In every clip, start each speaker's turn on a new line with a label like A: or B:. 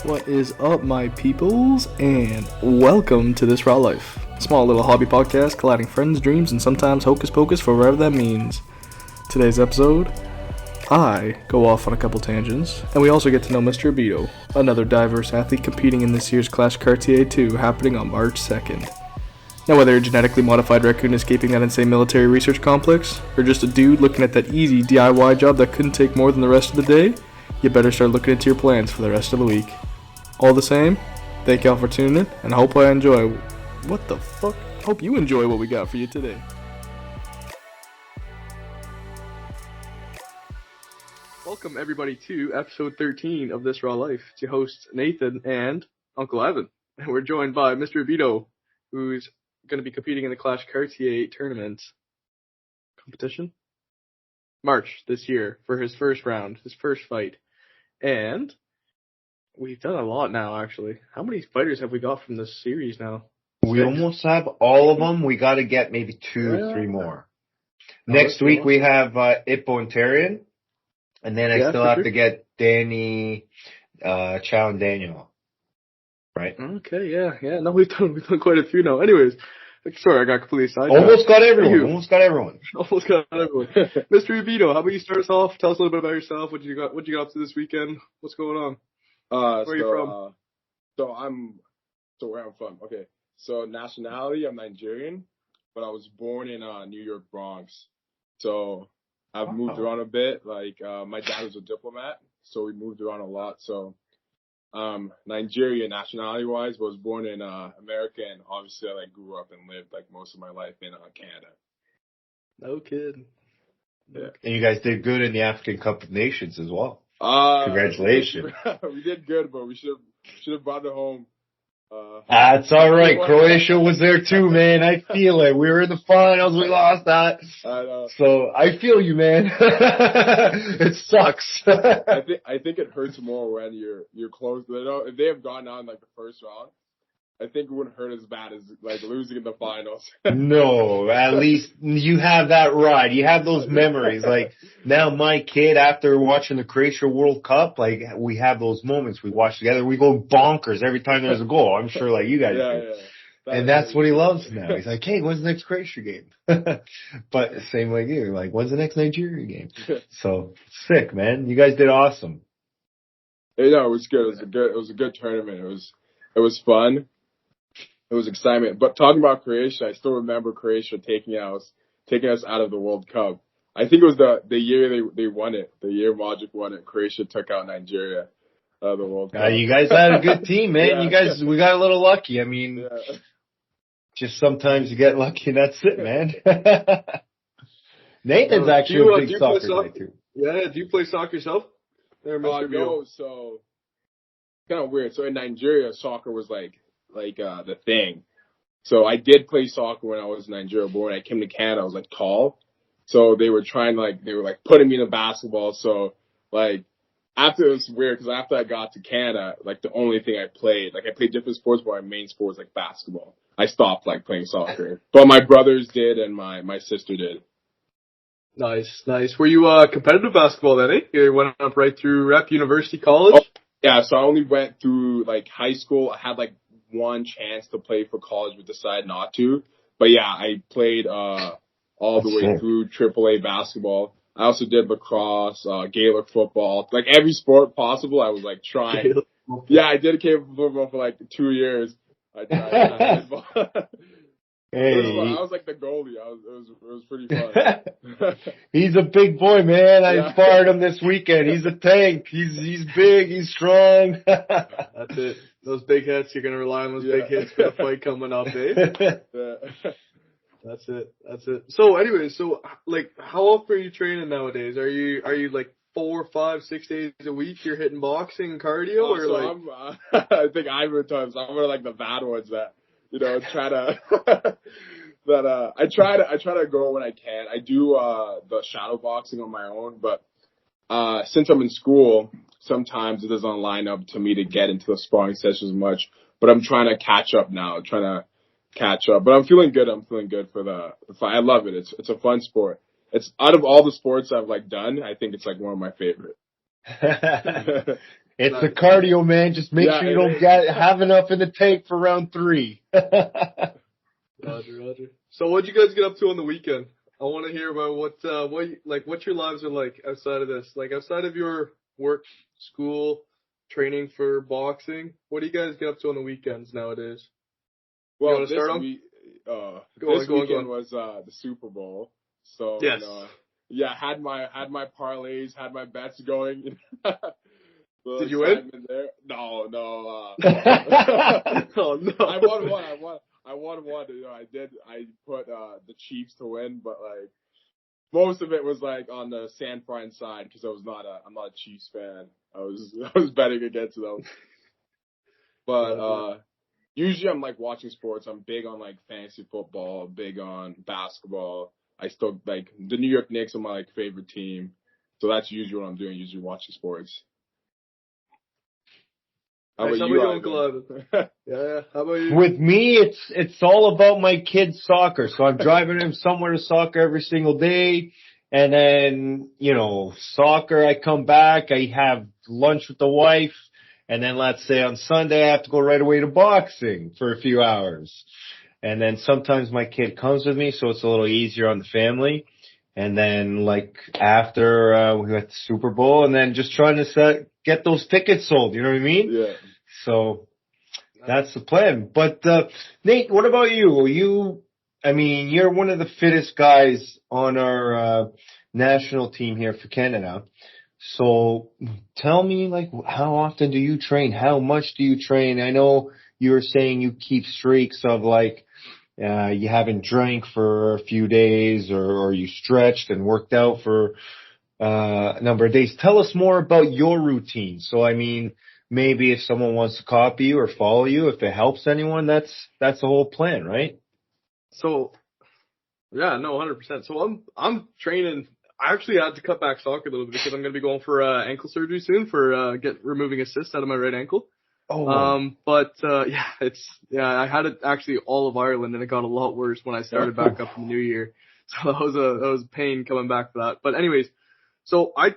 A: What is up, my peoples, and welcome to This Raw Life, a small little hobby podcast colliding friends, dreams, and sometimes hocus pocus for whatever that means. Today's episode, I go off on a couple tangents, and we also get to know Mr. Ibeto, another diverse athlete competing in this year's Clash Cartier 2 happening on March 2nd. Now, whether a genetically modified raccoon escaping that insane military research complex, or just a dude looking at that easy DIY job that couldn't take more than the rest of the day, you better start looking into your plans for the rest of the week. All the same, thank y'all for tuning in, and I hope I enjoy. What the fuck? Hope you enjoy what we got for you today. Welcome everybody to episode 13 of This Raw Life. It's your hosts Nathan and Uncle Evan, and we're joined by Mr. Ibeto, who's going to be competing in the Clash Cartier tournament competition March this year for his first round, his first fight, and we've done a lot now, actually. How many fighters have we got from this series now?
B: We almost have all of them. We got to get maybe three more. Next week we have Ibeto and Tarian, and then I still have to get Danny, Chow, and Daniel. Right?
A: Okay, yeah. No, we've done quite a few now. Anyways, sorry, I got completely sidetracked.
B: Almost got everyone. Almost got everyone.
A: Mr. Ibeto, how about you start us off? Tell us a little bit about yourself. What you got up to this weekend? What's going on? Where are you from?
C: Where I'm from. Okay. So nationality, I'm Nigerian, but I was born in New York, Bronx. So I've moved around a bit. Like my dad was a diplomat, so we moved around a lot. So Nigerian nationality wise, was born in America, and obviously I grew up and lived most of my life in Canada.
A: No kid.
C: Yeah.
B: And you guys did good in the African Cup of Nations as well. Congratulations.
C: We did good, but we should have brought it home.
B: It's all right. Croatia was there too, man. I feel it. We were in the finals. We lost that.
C: I know.
B: So I feel you, man. It sucks.
C: I think it hurts more when you're close. If they have gone on the first round, I think it wouldn't hurt as bad as losing in the finals.
B: No, at least you have that ride. You have those memories. Now my kid, after watching the Croatia World Cup, we have those moments we watch together. We go bonkers every time there's a goal. I'm sure you guys do.
C: Yeah.
B: And that's what he loves now. He's like, hey, when's the next Croatia game? But same like you. When's the next Nigeria game? So sick, man. You guys did awesome.
C: Yeah, it was good. It was a good tournament. It was fun. It was excitement. But talking about Croatia, I still remember Croatia taking us out of the World Cup. I think it was the year they won it. The year Modric won it. Croatia took out Nigeria out of the World Cup.
B: You guys had a good team, man.
C: Yeah.
B: We got a little lucky. I mean, just sometimes you get lucky and that's it, man. Nathan's actually a big soccer guy too.
A: Yeah, do you play soccer yourself?
C: No, so kind of weird. So in Nigeria, soccer was the thing. So I did play soccer when I was in Nigeria, but when I came to Canada, I was tall. So they were trying putting me in basketball. So after it was weird because after I got to Canada, the only thing I played, I played different sports, but my main sport was basketball. I stopped playing soccer, but my brothers did and my sister did.
A: Nice. Were you competitive basketball then? You went up right through rep, university, college?
C: Oh, yeah. So I only went through high school. I had one chance to play for college, but decided not to. But yeah, I played all the way through AAA basketball. I also did lacrosse, Gaelic football, every sport possible. I was trying. Yeah, I did Gaelic football for 2 years. I tried.
B: Hey.
C: I was the goalie. It was pretty fun.
B: He's a big boy, man. I sparred him this weekend. He's a tank. He's big. He's strong.
A: That's it. Those big hits, you're gonna rely on those big hits for the fight coming up, eh? That's it. So anyways, how often are you training nowadays? Are you 4, 5, 6 days a week you're hitting boxing and cardio
C: I think I'm one of the bad ones that try to I try to go when I can. I do the shadow boxing on my own, but since I'm in school, sometimes it doesn't line up to me to get into the sparring sessions much. But I'm trying to catch up now. But I'm feeling good. For the fight. I love it. It's a fun sport. It's out of all the sports I've done, I think it's one of my favorite.
B: It's the cardio, man. Just make sure you don't have enough in the tank for round 3.
A: Roger. So what'd you guys get up to on the weekend? I want to hear about what your lives are like outside of this. Like outside of your work, school, training for boxing. What do you guys get up to on the weekends nowadays?
C: Well, this weekend was the Super Bowl. So
A: yes.
C: had my parlays, had my bets going.
A: Did you win?
C: There? No.
A: Oh no!
C: I won one. I did. I put the Chiefs to win, but like most of it was like on the San Fran side because I'm not a Chiefs fan. I was betting against them. But usually I'm like watching sports. I'm big on like fantasy football, big on basketball. I still like the New York Knicks are my like favorite team. So that's usually what I'm doing, usually watching sports. How about you, Uncle?
A: Yeah. How about you?
B: With me, it's all about my kids' soccer. So I'm driving them somewhere to soccer every single day. And then, soccer, I come back, I have lunch with the wife. And then let's say on Sunday, I have to go right away to boxing for a few hours. And then sometimes my kid comes with me, so it's a little easier on the family. And then like after we got the Super Bowl, and then just trying to get those tickets sold. You know what I mean?
C: Yeah.
B: So that's the plan. But Nate, what about you? You're one of the fittest guys on our national team here for Canada. So tell me, like, how often do you train? How much do you train? I know you were saying you keep streaks of like. You haven't drank for a few days or you stretched and worked out for a number of days. Tell us more about your routine. So, maybe if someone wants to copy you or follow you, if it helps anyone, that's the whole plan, right?
A: So, 100%. So I'm training. I actually had to cut back soccer a little bit because I'm going to be going for ankle surgery soon for removing a cyst out of my right ankle.
B: Oh.
A: I had it actually all of Ireland and it got a lot worse when I started back up in the new year. So that was a pain coming back for that. But anyways, so I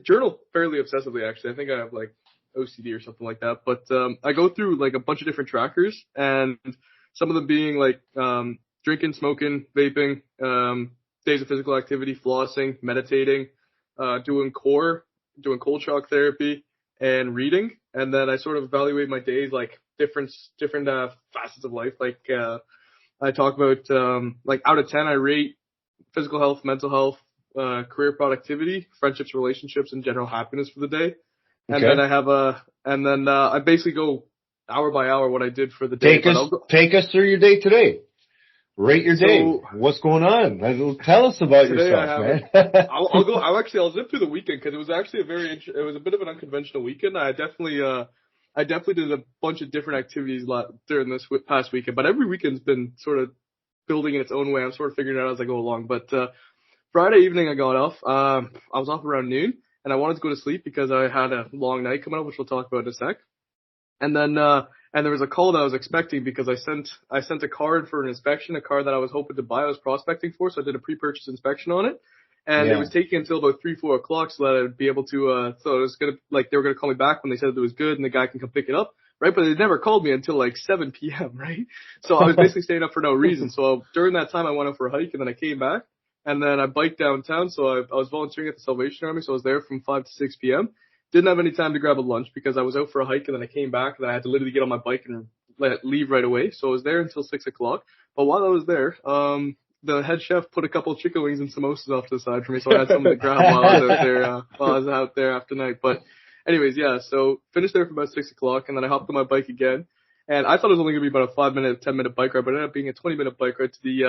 A: journal fairly obsessively actually. I think I have like OCD or something like that. But I go through like a bunch of different trackers and some of them being like drinking, smoking, vaping, days of physical activity, flossing, meditating, doing cold shock therapy, and reading. And then I sort of evaluate my days like different facets of life. Like I talk about like out of 10, I rate physical health, mental health, career productivity, friendships, relationships, and general happiness for the day. And then I basically go hour by hour what I did for the day.
B: Take us through your day today. Rate your day. What's going on? Tell us about yourself, man.
A: I'll zip through the weekend because it was actually it was a bit of an unconventional weekend. I definitely did a bunch of different activities during this past weekend, but every weekend's been sort of building in its own way. I'm sort of figuring it out as I go along. But Friday evening I got off. I was off around noon, and I wanted to go to sleep because I had a long night coming up, which we'll talk about in a sec. And then and there was a call that I was expecting because I sent a card for an inspection, a car that I was hoping to buy. I was prospecting for, so I did a pre-purchase inspection on it. And it was taking until about 3-4 o'clock so that I'd be able to, so it was they were gonna call me back when they said it was good and the guy can come pick it up, right? But they never called me until like 7 p.m., right? So I was basically staying up for no reason. So during that time I went out for a hike and then I came back and then I biked downtown. So I was volunteering at the Salvation Army. So I was there from 5 to 6 p.m. Didn't have any time to grab a lunch because I was out for a hike and then I came back and I had to literally get on my bike and leave right away. So I was there until 6 o'clock. But while I was there, the head chef put a couple of chicken wings and samosas off to the side for me. So I had something to grab while I was out there after night. But anyways, so finished there for about 6 o'clock and then I hopped on my bike again. And I thought it was only going to be about a 5-minute, 10-minute bike ride, but it ended up being a 20-minute bike ride to the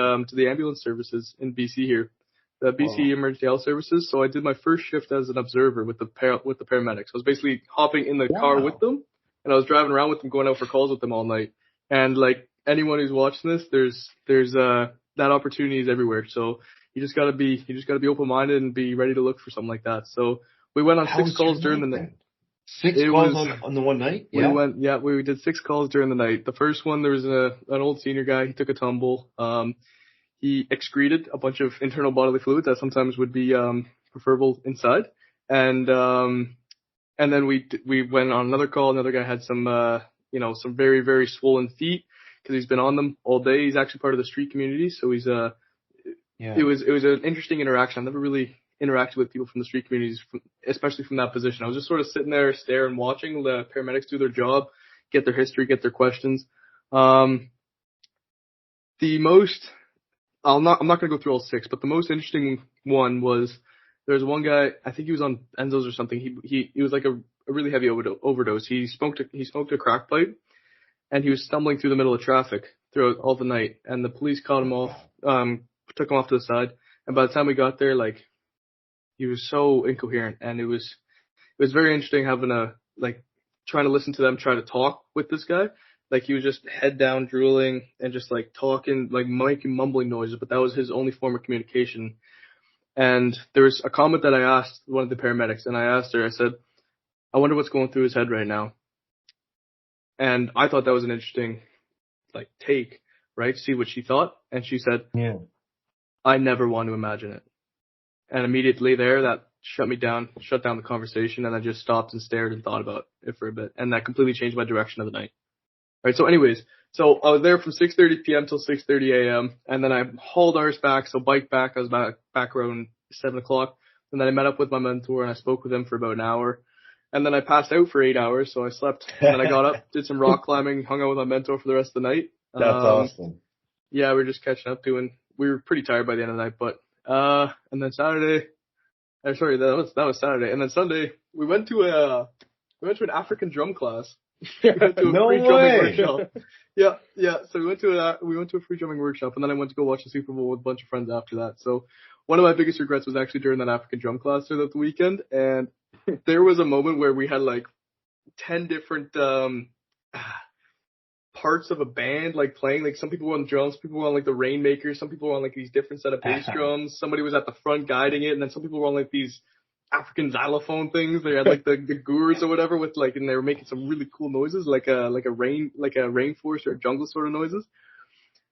A: ambulance services in BC here. The BC Emergency Health Services. So I did my first shift as an observer with the paramedics. I was basically hopping in the car with them, and I was driving around with them, going out for calls with them all night. And like anyone who's watching this, there's that opportunity is everywhere. So you just gotta be open-minded and be ready to look for something like that. So we went on 6 calls during the night.
B: 6 calls on the one night?
A: Yeah. We did 6 calls during the night. The first one, there was an old senior guy. He took a tumble. He excreted a bunch of internal bodily fluids that sometimes would be preferable inside. And And then we went on another call. Another guy had some some very, very swollen feet because he's been on them all day. He's actually part of the street community, so he's It was an interesting interaction. I've never really interacted with people from the street communities, especially from that position. I was just sort of sitting there, staring, watching the paramedics do their job, get their history, get their questions. I'm not going to go through all 6, but the most interesting one was there was one guy, I think he was on Enzo's or something. He was like a really heavy overdose. He smoked a crack pipe, and he was stumbling through the middle of traffic throughout all the night, and the police caught him off, took him off to the side, and by the time we got there, like, he was so incoherent, and it was very interesting having trying to listen to them try to talk with this guy. Like, he was just head down, drooling, and just like talking, like making mumbling noises, but that was his only form of communication. And there was a comment that I asked one of the paramedics, and I asked her, I said, I wonder what's going through his head right now. And I thought that was an interesting, take, right? See what she thought. And she said,
B: yeah,
A: I never want to imagine it. And immediately there, that shut down the conversation, and I just stopped and stared and thought about it for a bit. And that completely changed my direction of the night. Right. So anyways, I was there from 6:30 p.m. till 6:30 a.m. and then I hauled ours back. So bike back, I was back around 7 o'clock. And then I met up with my mentor and I spoke with him for about an hour. And then I passed out for 8 hours. So I slept. And then I got up, did some rock climbing, hung out with my mentor for the rest of the night.
B: That's awesome.
A: Yeah, we were just catching up we were pretty tired by the end of the night, but, and then Saturday, that was Saturday. And then Sunday, we went to an African drum class. We went to a
B: No
A: free
B: way.
A: drumming workshop. Yeah. So we went to a free drumming workshop, and then I went to go watch the Super Bowl with a bunch of friends after that. So one of my biggest regrets was actually during that African drum class throughout the weekend. And there was a moment where we had like 10 different parts of a band playing. Like, some people were on drums, people were on like the Rainmakers, some people were on like these different set of bass drums. Somebody was at the front guiding it, and then some people were on like these African xylophone things. They had like the gourds or whatever with and they were making some really cool noises, like a rainforest or a jungle sort of noises.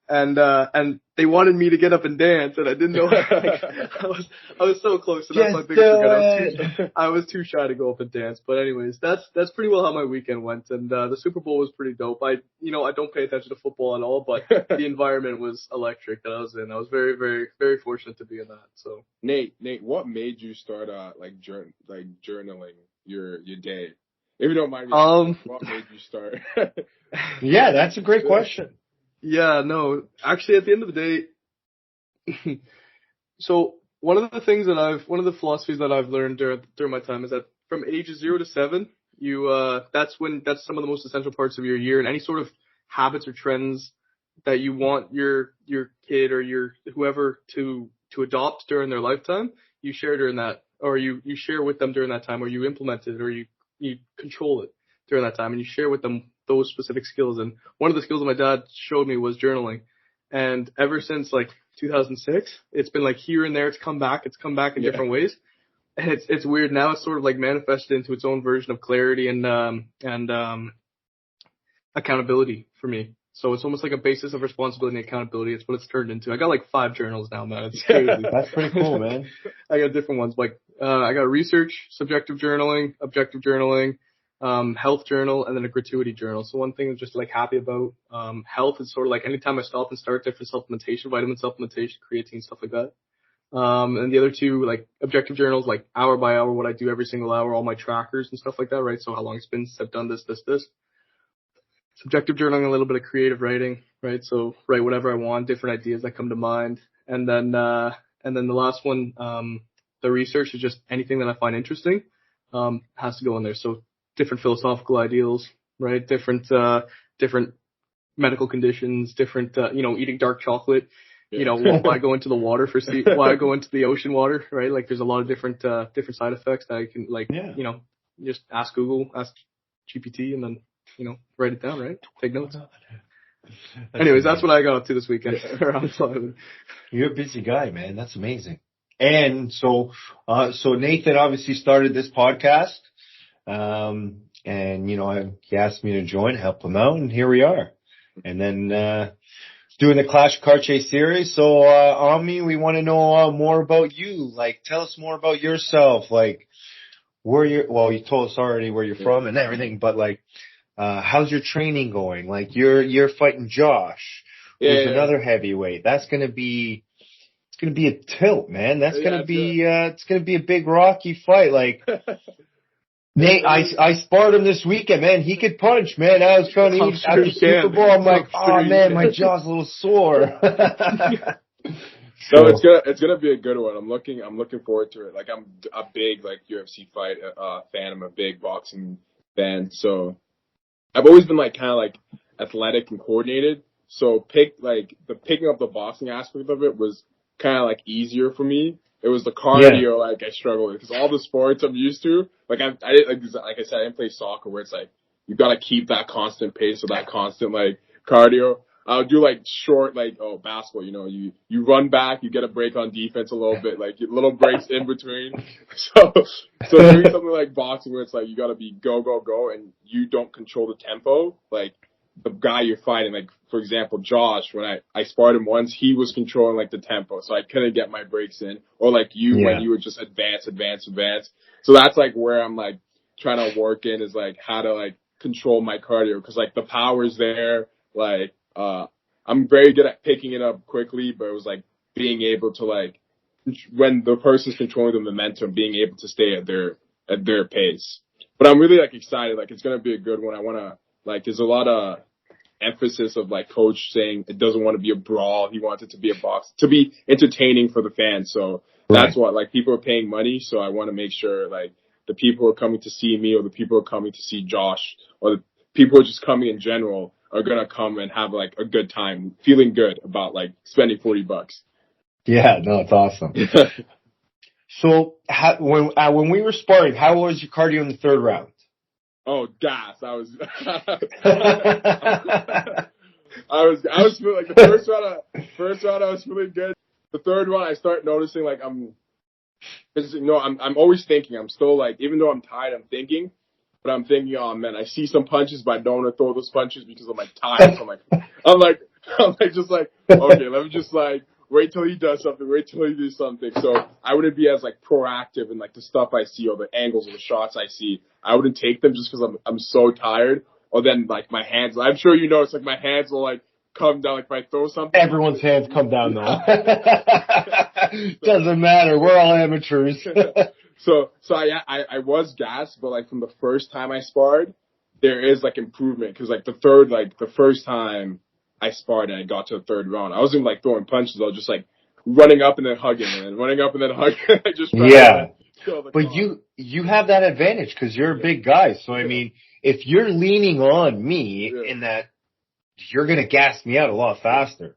A: And they wanted me to get up and dance, and I didn't know. I was so close, and that's my big regret. I was too shy to go up and dance. But anyways, that's pretty well how my weekend went. And the Super Bowl was pretty dope. I don't pay attention to football at all, but the environment was electric that I was in. I was very, very, very fortunate to be in that. So
C: Nate, what made you start journaling your day? If you don't mind me, what made you start?
B: Yeah, that's a great question.
A: Yeah, no, actually at the end of the day, so one of the philosophies that I've learned during my time is that from ages 0 to 7, that's some of the most essential parts of your year, and any sort of habits or trends that you want your kid or your whoever to adopt during their lifetime, you share during that, or you share with them during that time, or you implement it, or you control it during that time, and you share with them those specific skills. And one of the skills that my dad showed me was journaling. And ever since 2006, it's been here and there. It's come back in different ways. And it's weird now. It's sort of manifested into its own version of clarity and accountability for me. So it's almost like a basis of responsibility and accountability. It's what it's turned into. I got 5 journals now, man. It's crazy.
B: That's pretty cool, man.
A: I got different ones. I got research, subjective journaling, objective journaling, health journal, and then a gratuity journal. So one thing I'm just happy about health is sort of anytime I stop and start different supplementation, vitamin supplementation, creatine, stuff like that. And the other two, objective journals, hour by hour, what I do every single hour, all my trackers and stuff like that, right? So how long it's been since I've done this. Subjective journaling, a little bit of creative writing, right? So write whatever I want, different ideas that come to mind. And then the last one, the research is just anything that I find interesting, has to go in there. So different philosophical ideals, right? Different medical conditions, different, eating dark chocolate, why go into the water why go into the ocean water, right? There's a lot of different side effects that I can just ask Google, ask GPT, and then, write it down, right? Take notes. Anyways, that's what I got up to this weekend around 5.
B: You're a busy guy, man. That's amazing. And so Nathan obviously started this podcast. And he asked me to join, help him out, and here we are. And then doing the Clash of Car Chase series. So Ami, we want to know more about you. Tell us more about yourself. you told us already where you're from and everything, but like, how's your training going? Like you're fighting Josh, who's another heavyweight. It's gonna be a tilt, man. It's gonna be a big rocky fight. Like, Nate, I sparred him this weekend, man. He could punch, man. I was trying to eat after Super Bowl. I'm like, oh man, my jaw's a little sore.
C: No, it's gonna be a good one. I'm looking forward to it. Like, I'm a big like UFC fight fan. I'm a big boxing fan, so I've always been like kind of like athletic and coordinated. So picking up the boxing aspect of it was kind of like easier for me. It was the cardio like I struggled with, because all the sports I'm used to, like I didn't, like I said, I didn't play soccer where it's like you got to keep that constant pace or that constant like cardio. I'll do like short, like, basketball, you run back, you get a break on defense a little bit, like little breaks in between. So doing something like boxing where it's like you got to be go, go, go, and you don't control the tempo, like the guy you're fighting, like for example, Josh, when I sparred him once, he was controlling like the tempo, so I couldn't get my breaks in, or like when you would just advance. So that's like where I'm like trying to work in, is like how to like control my cardio, because like the power's there, like, I'm very good at picking it up quickly, but it was like being able to like, when the person's controlling the momentum, being able to stay at their pace. But I'm really like excited, like it's gonna be a good one. I wanna, like, there's a lot of emphasis of like coach saying it doesn't want to be a brawl. He wants it to be a box, to be entertaining for the fans. So that's what, like, people are paying money. So I want to make sure like the people who are coming to see me, or the people who are coming to see Josh, or the people who are just coming in general, are going to come and have like a good time, feeling good about like spending $40.
B: Yeah, no, it's awesome. So when we were sparring, how was your cardio in the third round?
C: Oh, gas. I was feeling like the first round I was feeling good. The third one I start noticing like I'm always thinking. I'm still like, even though I'm tired, I'm thinking, but I'm thinking, oh man, I see some punches, but I don't want to throw those punches because I'm like tired. So I'm like just like, okay, let me just like wait till he does something, So I wouldn't be as like proactive in like the stuff I see, or the angles or the shots I see. I wouldn't take them just because I'm so tired. Or then like my hands, I'm sure it's like my hands will like come down, like if I throw something.
B: Everyone's hands come down though. Doesn't matter. We're all amateurs.
C: So I was gassed, but like from the first time I sparred, there is like improvement, because like the first time I sparred and I got to the third round, I wasn't like throwing punches. I was just like running up and then hugging, and then running up and then hugging. I just
B: but you have that advantage because you're a big guy. So I mean, if you're leaning on me in that, you're gonna gas me out a lot faster.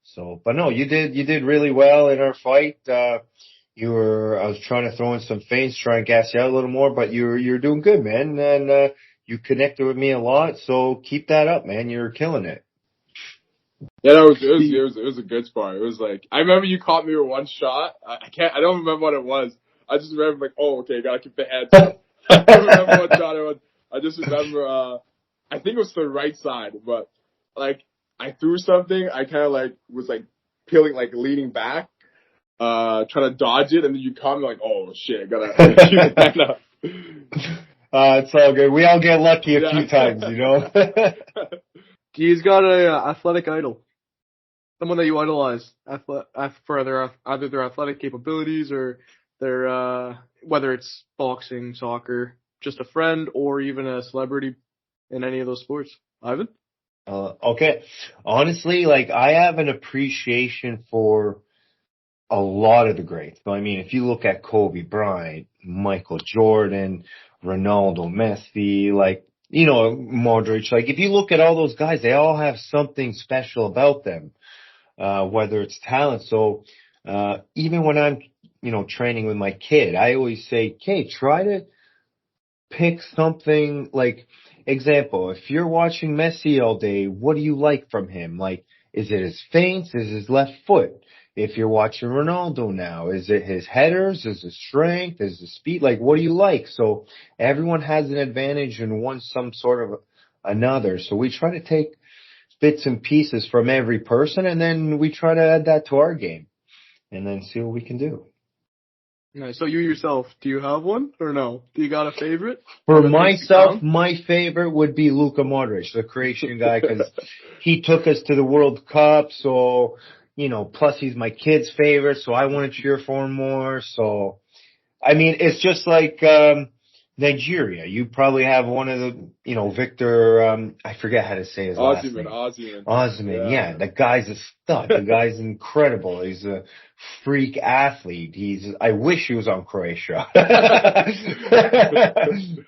B: So, but no, you did really well in our fight. I was trying to throw in some feints, try and gas you out a little more, but you're doing good, man. And you connected with me a lot, so keep that up, man. You're killing it.
C: Yeah, it was a good spar. It was like, I remember you caught me with one shot. I don't remember what it was. I just remember like, oh, okay, gotta keep the heads up. I don't remember what shot it was. I just remember, I think it was the right side, but like I threw something. I kind of like was like peeling, like leaning back, trying to dodge it, and then you caught me like, oh shit, I gotta keep the head up.
B: It's all good. We all get lucky a few times,
A: He's got a athletic idol, someone that you idolize for either their athletic capabilities or their whether it's boxing, soccer, just a friend, or even a celebrity in any of those sports. Ivan?
B: Okay. Honestly, like, I have an appreciation for a lot of the greats. So, I mean, if you look at Kobe Bryant, Michael Jordan, Ronaldo, Messi, like, Modric, like, if you look at all those guys, they all have something special about them, whether it's talent. So, even when I'm, training with my kid, I always say, okay, try to pick something like, example, if you're watching Messi all day, what do you like from him? Like, is it his feints? Is his left foot? If you're watching Ronaldo now, is it his headers? Is his strength? Is his speed? Like, what do you like? So everyone has an advantage in some sort of another. So we try to take bits and pieces from every person, and then we try to add that to our game and then see what we can do.
A: Nice. So you yourself, do you have one or no? Do you got a favorite?
B: For myself, my favorite would be Luka Modric, the Croatian guy, because he took us to the World Cup. So, plus he's my kid's favorite, so I want to cheer for him more. So, I mean, it's just like Nigeria. You probably have one of the, Victor, I forget how to say his last name. Osimhen, yeah. The guy's a stud. The guy's incredible. He's a freak athlete. I wish he was on Croatia.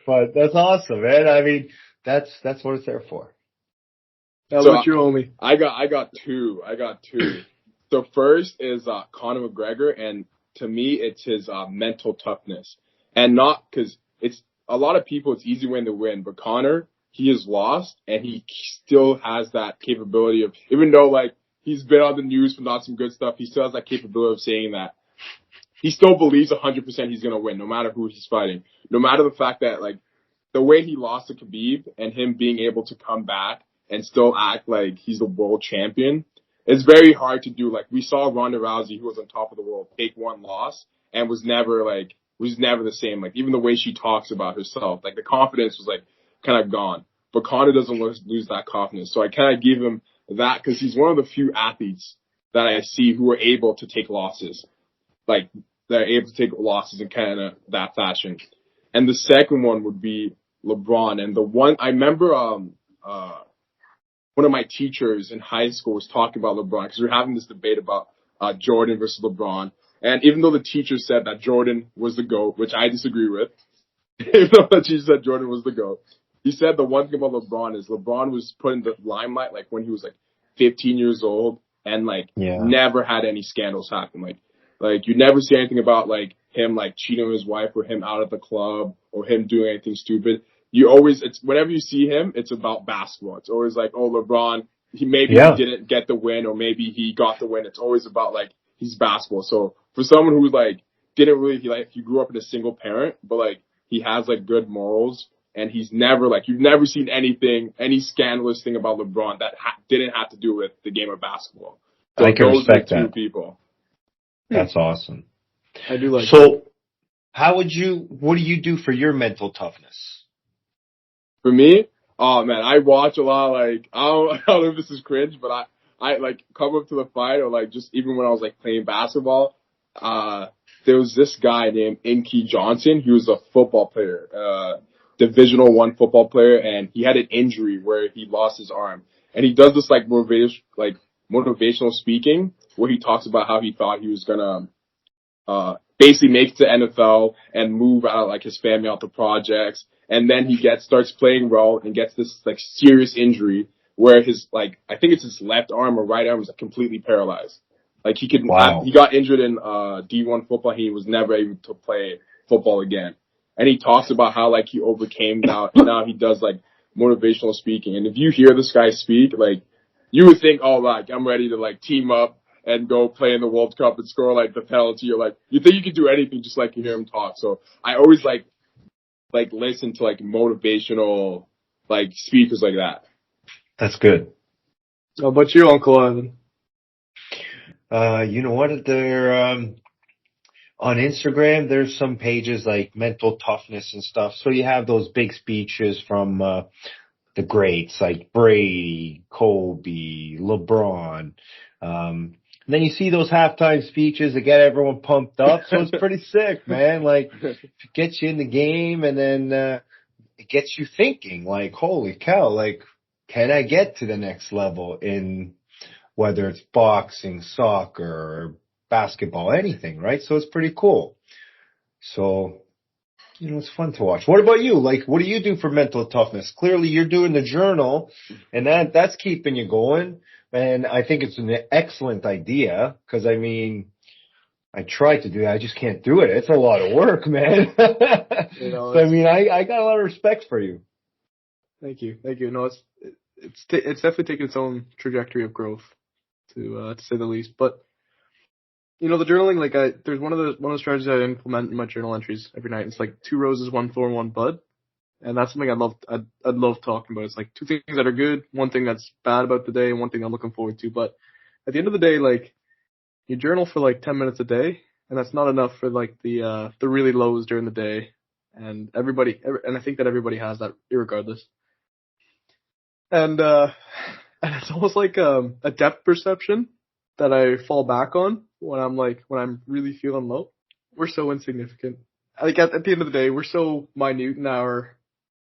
B: But that's awesome, man. I mean, that's what it's there for.
A: How about you, homie?
C: I got two. So first is Conor McGregor, and to me, it's his mental toughness. And not because it's a lot of people, it's easy win to win, but Conor, he is lost, and he still has that capability of, even though like he's been on the news for not some good stuff, he still has that capability of saying that he still believes 100% he's going to win, no matter who he's fighting. No matter the fact that like the way he lost to Khabib and him being able to come back and still act like he's the world champion, it's very hard to do. Like we saw Ronda Rousey, who was on top of the world, take one loss and was never the same. Like even the way she talks about herself, like the confidence was like kind of gone. But Conor doesn't lose that confidence. So I kind of give him that because he's one of the few athletes that I see who are able to take losses. Like they're able to take losses in kind of that fashion. And the second one would be LeBron. And the one I remember, one of my teachers in high school was talking about LeBron because we were having this debate about Jordan versus LeBron. And even though the teacher said that Jordan was the GOAT, which I disagree with, even though the teacher said Jordan was the GOAT, he said the one thing about LeBron is LeBron was put in the limelight like when he was like 15 years old and like never had any scandals happen. Like you never see anything about like him like cheating on his wife or him out of the club or him doing anything stupid. It's whenever you see him, it's about basketball. It's always like, oh, LeBron, he didn't get the win or maybe he got the win. It's always about like he's basketball. So for someone who's like he grew up in a single parent, but like he has like good morals and he's never like you've never seen any scandalous thing about LeBron that didn't have to do with the game of basketball. So
B: I can respect that.
C: Two people.
B: That's awesome.
A: I do like.
B: So, what do you do for your mental toughness?
C: For me, oh man, I watch a lot. Like I don't know if this is cringe, but I like come up to the fight or like just even when I was like playing basketball, there was this guy named Inky Johnson. He was a football player, Divisional I football player, and he had an injury where he lost his arm. And he does this like motivational speaking where he talks about how he thought he was gonna basically make it to NFL and move out like his family out to projects. And then he starts playing well and gets this like serious injury where his like I think it's his left arm or right arm is like, completely paralyzed. Like he got injured in D1 football. He was never able to play football again. And he talks about how like he overcame now he does like motivational speaking. And if you hear this guy speak, like you would think, oh, like I'm ready to like team up and go play in the World Cup and score like the penalty or like you think you could do anything just like you hear him talk. So I always like listen to like motivational like speakers like that.
B: That's good.
A: How about you, Uncle Ivan?
B: You know what? They're on Instagram. There's some pages like mental toughness and stuff. So you have those big speeches from the greats like Brady, Kobe, LeBron. And then you see those halftime speeches that get everyone pumped up. So it's pretty sick, man. Like it gets you in the game and then it gets you thinking like, holy cow, like can I get to the next level in whether it's boxing, soccer, or basketball, anything, right? So it's pretty cool. So, it's fun to watch. What about you? Like, what do you do for mental toughness? Clearly, you're doing the journal, and that's keeping you going. And I think it's an excellent idea because, I mean, I try to do that. I just can't do it. It's a lot of work, man. So, I mean, I got a lot of respect for you.
A: Thank you. No, it's definitely taken its own trajectory of growth, to say the least. But the journaling, like there's one of the strategies I implement in my journal entries every night. It's like 2 roses, 1 thorn, 1 bud, and that's something I'd love talking about. It's like 2 things that are good, 1 thing that's bad about the day, and 1 thing I'm looking forward to. But at the end of the day, like you journal for like 10 minutes a day, and that's not enough for like the really lows during the day. And and I think that everybody has that irregardless. And it's almost like a depth perception that I fall back on when I'm really feeling low. We're so insignificant. Like at the end of the day, we're so minute in our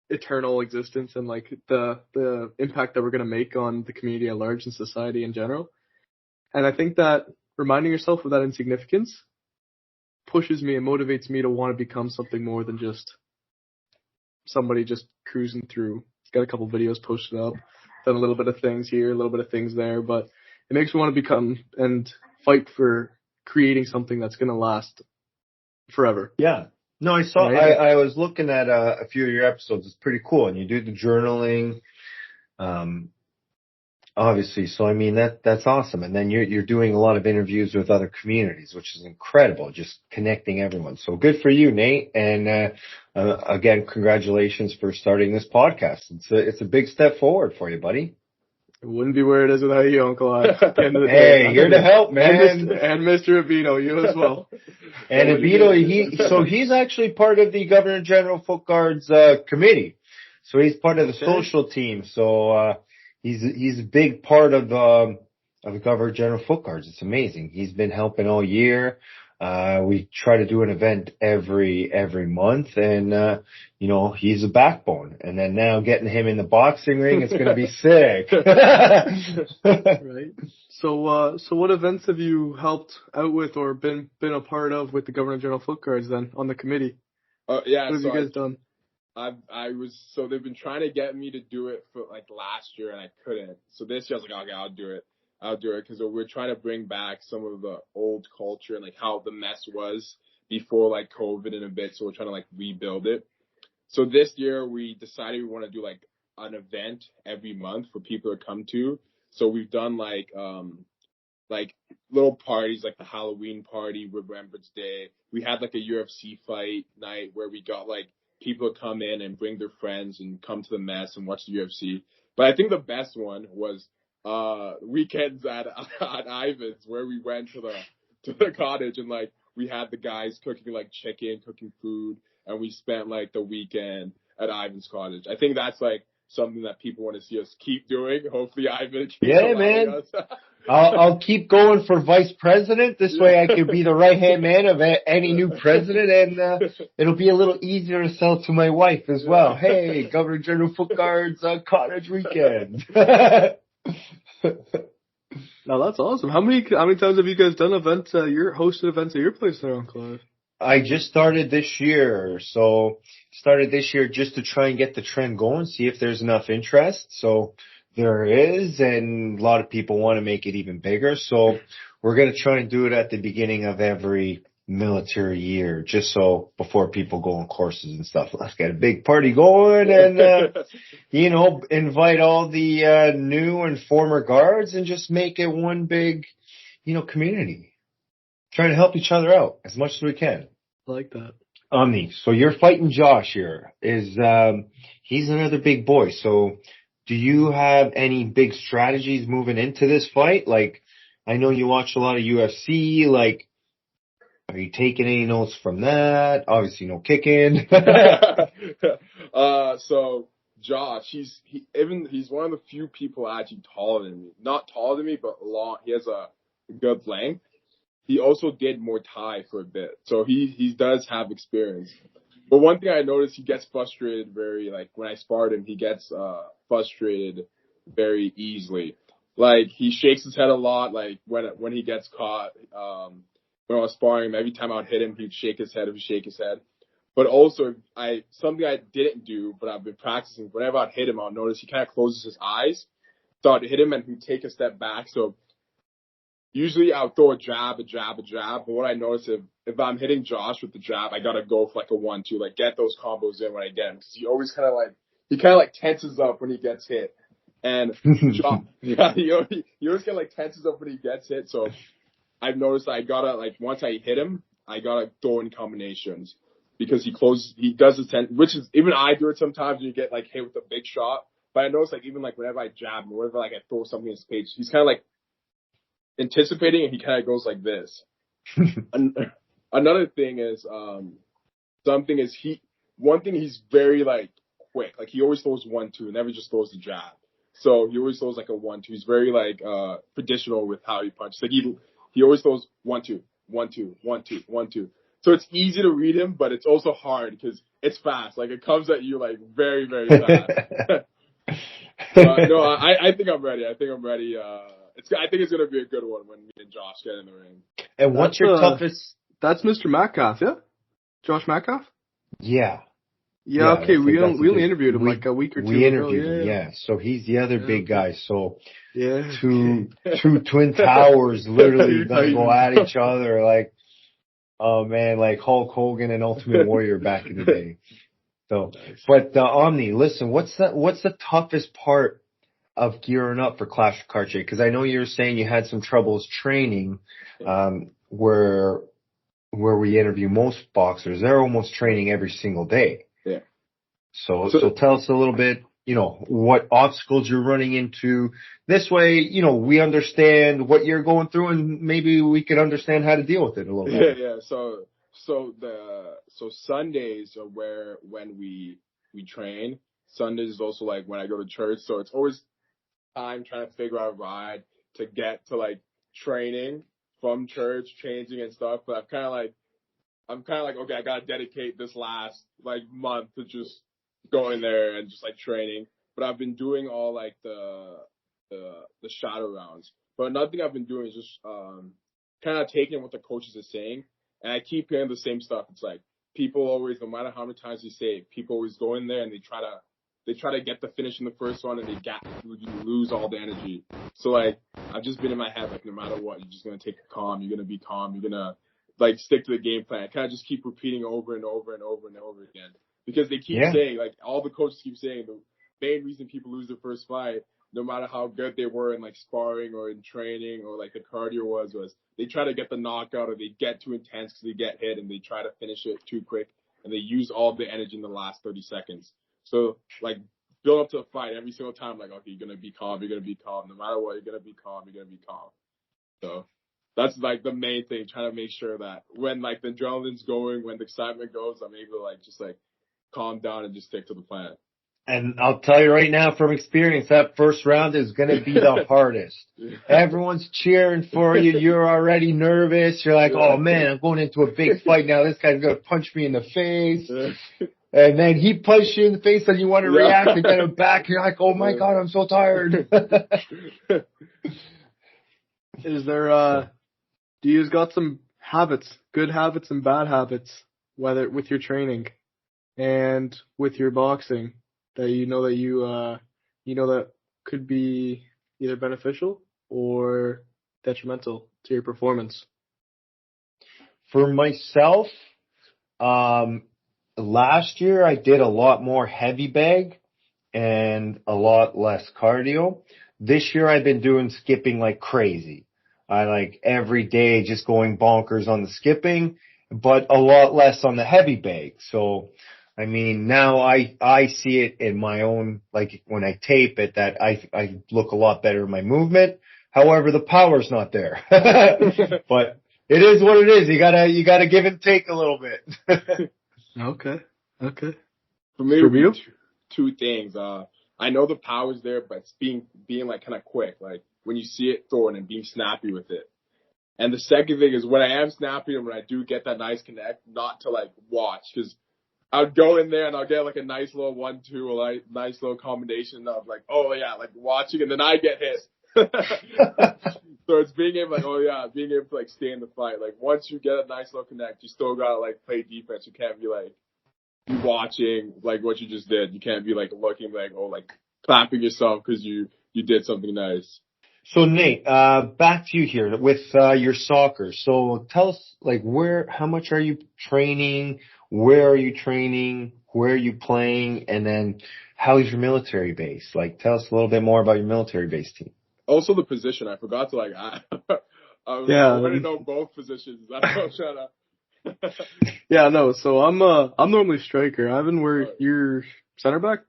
A: eternal existence and like the impact that we're gonna make on the community at large and society in general. And I think that reminding yourself of that insignificance pushes me and motivates me to want to become something more than just somebody just cruising through. He's got a couple videos posted up, done a little bit of things here, a little bit of things there, but it makes me want to become and fight for creating something that's going to last forever.
B: Yeah. No, I saw,
A: right?
B: I was looking at a few of your episodes. It's pretty cool. And you do the journaling, obviously. So, I mean, that's awesome. And then you're doing a lot of interviews with other communities, which is incredible, just connecting everyone. So good for you, Nate. And, again, congratulations for starting this podcast. It's a big step forward for you, buddy.
A: It wouldn't be where it is without you, Uncle Ad.
B: At the end of the day. Hey, here to help, man.
A: And Mr. Ibeto, you as well.
B: And Ibeto, he's actually part of the Governor General Foot Guard's committee. So he's part of the social team. So he's a big part of the Governor General Foot Guards. It's amazing. He's been helping all year. We try to do an event every month, and he's a backbone. And then now getting him in the boxing ring, it's going to be sick.
A: Right. So what events have you helped out with or been a part of with the Governor General Foot Guards then on the committee?
C: Yeah.
A: What have you guys done?
C: So they've been trying to get me to do it for like last year, and I couldn't. So this year I was like, okay, I'll do it because we're trying to bring back some of the old culture and like how the mess was before like COVID and a bit. So we're trying to like rebuild it. So this year we decided we want to do like an event every month for people to come to. So we've done like little parties like the Halloween party, Remembrance Day. We had like a UFC fight night where we got like people to come in and bring their friends and come to the mess and watch the UFC. But I think the best one was weekends at Ivan's, where we went to the cottage and like we had the guys cooking like chicken, cooking food, and we spent like the weekend at Ivan's cottage. I think that's like something that people want to see us keep doing. Hopefully Ivan keeps allowing us.
B: I'll keep going for vice president. This way I can be the right-hand man of any new president, and it'll be a little easier to sell to my wife as well. Hey, Governor General Foot Guard's cottage weekend.
A: Now that's awesome. How many times have you guys done events? Hosted events at your place there, Uncle Ed?
B: I just started this year. Just to try and get the trend going, see if there's enough interest. So there is, and a lot of people want to make it even bigger. So we're going to try and do it at the beginning of every military year, just so before people go on courses and stuff. Let's get a big party going and, invite all the new and former guards and just make it one big, community. Trying to help each other out as much as we can.
A: I like that.
B: Omni, so you're fighting Josh here. He's another big boy. So do you have any big strategies moving into this fight? Like, I know you watch a lot of UFC, like, are you taking any notes from that? Obviously no kicking.
C: So Josh, he's one of the few people actually taller than me. Not taller than me, but long. He has a good length. He also did Muay Thai for a bit, so he does have experience. But one thing I noticed, he gets frustrated when I sparred him, he gets frustrated very easily. Like, he shakes his head a lot, like when he gets caught. When I was sparring him, every time I would hit him, he'd shake his head. But also, something I didn't do, but I've been practicing, whenever I'd hit him, I'll notice he kind of closes his eyes. So I'd hit him and he'd take a step back. So usually I'll throw a jab. But what I notice, if I'm hitting Josh with the jab, I gotta go for like a 1-2, like get those combos in when I get him. Cause he always kind of tenses up when he gets hit. And Josh, he always kind of tenses up when he gets hit. So I've noticed I gotta, once I hit him, I gotta throw in combinations. Because he does his which is, even I do it sometimes when you get hit with a big shot. But I notice even whenever I jab him, whenever I throw something in his face, he's kind of anticipating, and he kind of goes like this. another thing is, one thing he's very like quick. Like he always throws 1-2, never just throws the jab. So he always throws like a 1-2. He's very like traditional with how he punches. Like he always throws 1-2, 1-2, 1-2, 1-2. So it's easy to read him, but it's also hard because it's fast. Like it comes at you like very, very fast. No, I think I'm ready. I think I'm ready. I think it's gonna be a good one when me and Josh get in the ring.
B: And what's your toughest?
A: That's Mr. Metcalf, yeah? Josh Metcalf?
B: Yeah.
A: Yeah, okay. We only interviewed him like a week or two ago.
B: We interviewed him, yeah. So he's the other big guy. So
A: yeah,
B: two twin towers literally gonna go at each other like, oh man, like Hulk Hogan and Ultimate Warrior back in the day. So, but Omni, listen, what's the toughest part of gearing up for Clash of Cartier? Because I know you were saying you had some troubles training, where we interview most boxers, they're almost training every single day.
C: Yeah.
B: So tell us a little bit, what obstacles you're running into. This way, we understand what you're going through and maybe we can understand how to deal with it a little bit.
C: Yeah. So Sundays are when we train. Sundays is also like when I go to church. So it's always time trying to figure out a ride to get to like training from church, changing and stuff. But I'm kind of like, okay, I gotta dedicate this last like month to just going there and just like training. But I've been doing all like the shadow rounds. But another thing I've been doing is just kind of taking what the coaches are saying, and I keep hearing the same stuff. It's like people always, no matter how many times you say it, people always go in there and they try to get the finish in the first one, and you lose all the energy. So like I've just been in my head like no matter what, you're just gonna take it calm. You're gonna be calm. You're gonna like stick to the game plan. I kind of just keep repeating over and over and over and over again because they keep saying, like all the coaches keep saying, the main reason people lose their first fight, no matter how good they were in like sparring or in training or like the cardio was they try to get the knockout or they get too intense because they get hit and they try to finish it too quick and they use all the energy in the last 30 seconds. So like build up to the fight every single time, like, okay, you're going to be calm. You're going to be calm. No matter what, you're going to be calm. You're going to be calm. So that's like the main thing, trying to make sure that when like the adrenaline's going, when the excitement goes, I'm able to like just like calm down and just stick to the plan.
B: And I'll tell you right now from experience, that first round is going to be the hardest. Everyone's cheering for you. You're already nervous. You're like, oh man, I'm going into a big fight now. This guy's going to punch me in the face. And then he punched you in the face and you want to react and get him back. You're like, oh my God, I'm so tired.
A: Is there, do you got some habits, good habits and bad habits, whether with your training and with your boxing that that could be either beneficial or detrimental to your performance?
B: For myself, last year I did a lot more heavy bag and a lot less cardio. This year I've been doing skipping like crazy. I like every day just going bonkers on the skipping, but a lot less on the heavy bag. So, I mean, now I see it in my own, like when I tape it, that I look a lot better in my movement. However, the power's not there. But it is what it is. You gotta give and take a little bit.
A: Okay.
C: For me, two things. I know the power's there, but it's being like kind of quick. Like when you see it throwing and being snappy with it. And the second thing is when I am snappy and when I do get that nice connect, not to like watch, because I'll go in there and I'll get like a nice little 1-2, a nice little combination of like, oh yeah, like watching, and then I get hit. So it's being able to like stay in the fight. Like once you get a nice little connect, you still gotta like play defense. You can't be like watching like what you just did. You can't be like looking like, oh, like clapping yourself because you did something nice.
B: So Nate, back to you here with your soccer. So tell us like how much are you training? Where are you training? Where are you playing? And then how's your military base? Like tell us a little bit more about your military base team.
C: Also the position. I forgot to like I already know both positions. That's what I'm trying to
A: Yeah, no, so I'm normally striker. Ivan, you're center back?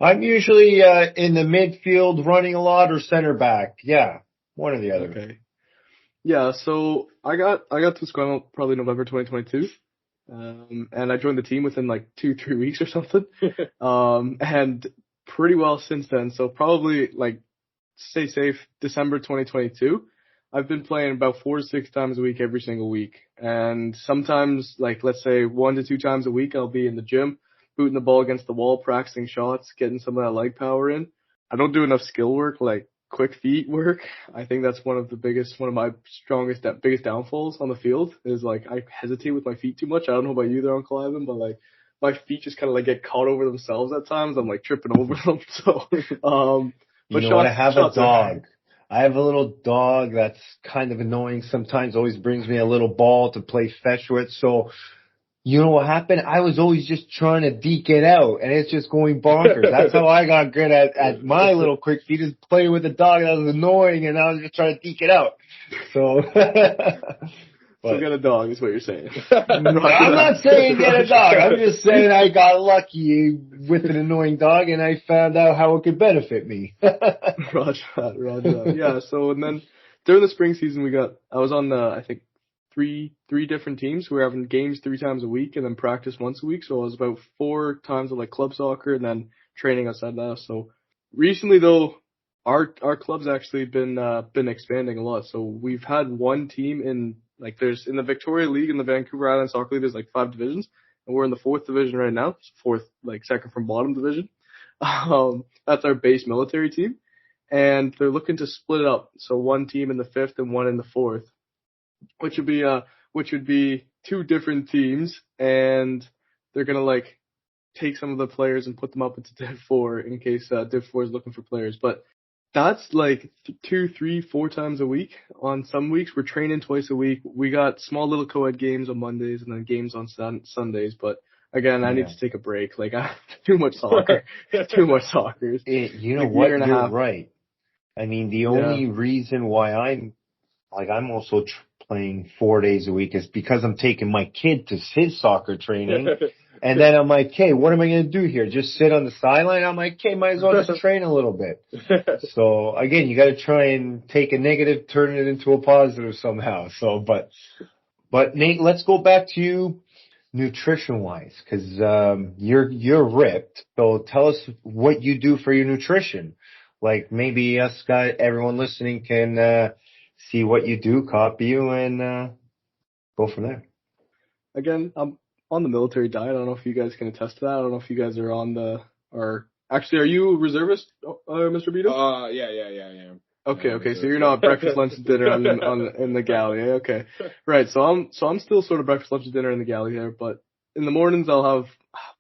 B: I'm usually in the midfield running a lot or center back. Yeah, one or the other.
A: Okay. Yeah, so I got to Squamble probably November 2022. And I joined the team within like 2-3 weeks or something. And pretty well since then. So probably like stay safe December 2022. I've been playing about 4 to 6 times a week every single week. And sometimes like let's say 1 to 2 times a week I'll be in the gym, booting the ball against the wall, practicing shots, getting some of that leg power in. I don't do enough skill work like quick feet work. I think that's one of my biggest downfalls on the field is like I hesitate with my feet too much. I don't know about you there, Uncle Ivan, but like my feet just kind of like get caught over themselves at times. I'm like tripping over them. So,
B: You
A: but
B: know what? I have a
A: shots are
B: dog. I have a little dog that's kind of annoying sometimes, always brings me a little ball to play fetch with. So, you know what happened? I was always just trying to deke it out, and it's just going bonkers. That's how I got good at my little quick feet, is playing with a dog that was annoying, and I was just trying to deke it out. So,
A: So get a dog is what you're saying.
B: I'm not saying get a dog. I'm just saying I got lucky with an annoying dog, and I found out how it could benefit me.
A: Roger that. Yeah, so and then during the spring season I was on I think three different teams. We were having games 3 times a week and then practice once a week. So I was about 4 times of like club soccer and then training outside that. So recently though, our club's actually been expanding a lot. So we've had one team in like there's in the Victoria League in the Vancouver Island Soccer League, there's like 5 divisions, and we're in the 4th division right now. Fourth, like second from bottom division. That's our base military team, and they're looking to split it up. So one team in the 5th and one in the 4th, which would be 2 different teams, and they're gonna like take some of the players and put them up into Div 4 in case Div 4 is looking for players. But that's like 2, 3, 4 times a week. On some weeks, we're training twice a week. We got small little co-ed games on Mondays and then games on Sundays. But again, I need to take a break. Like I too much soccer, too much soccer.
B: You know
A: like
B: what?
A: Year and a
B: You're
A: half.
B: right. I mean, the only reason why I'm also playing 4 days a week is because I'm taking my kid to his soccer training. And then I'm like, hey, what am I going to do here? Just sit on the sideline? I'm like, okay, might as well just train a little bit. So again, you got to try and take a negative, turn it into a positive somehow. So, but Nate, let's go back to you nutrition wise, because you're ripped. So tell us what you do for your nutrition. Like maybe everyone listening can see what you do, copy you, and go from there.
A: Again, I'm on the military diet. I don't know if you guys can attest to that. I don't know if you guys are actually, are you a reservist, Mr. Beto?
C: Yeah.
A: Okay. So you're not breakfast, lunch, and dinner in the galley. Okay. Right. So I'm still sort of breakfast, lunch, and dinner in the galley there, but in the mornings I'll have